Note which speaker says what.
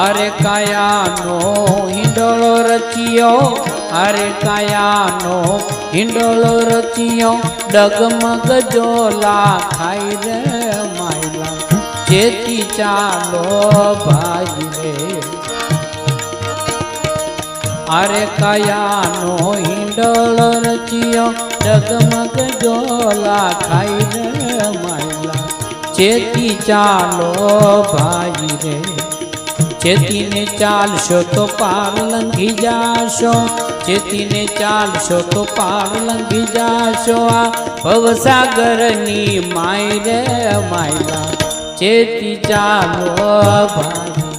Speaker 1: अरे कायानो हिंडोळो रचियो अरे कायानो हिंडोळो रचियो डगमग जोला खाई रे मायला चेती चालो भाई रे अरे कायानो हिंडोळो रचियो डगमग जोला खाई रे मायला चेती चालो भाई रे चेतीने चालशो तो पार लंघी जाशो चेतीने चालशो तो पार लंघी जाशो आ भवसागरनी माय रे मायला चेती चालो भाई।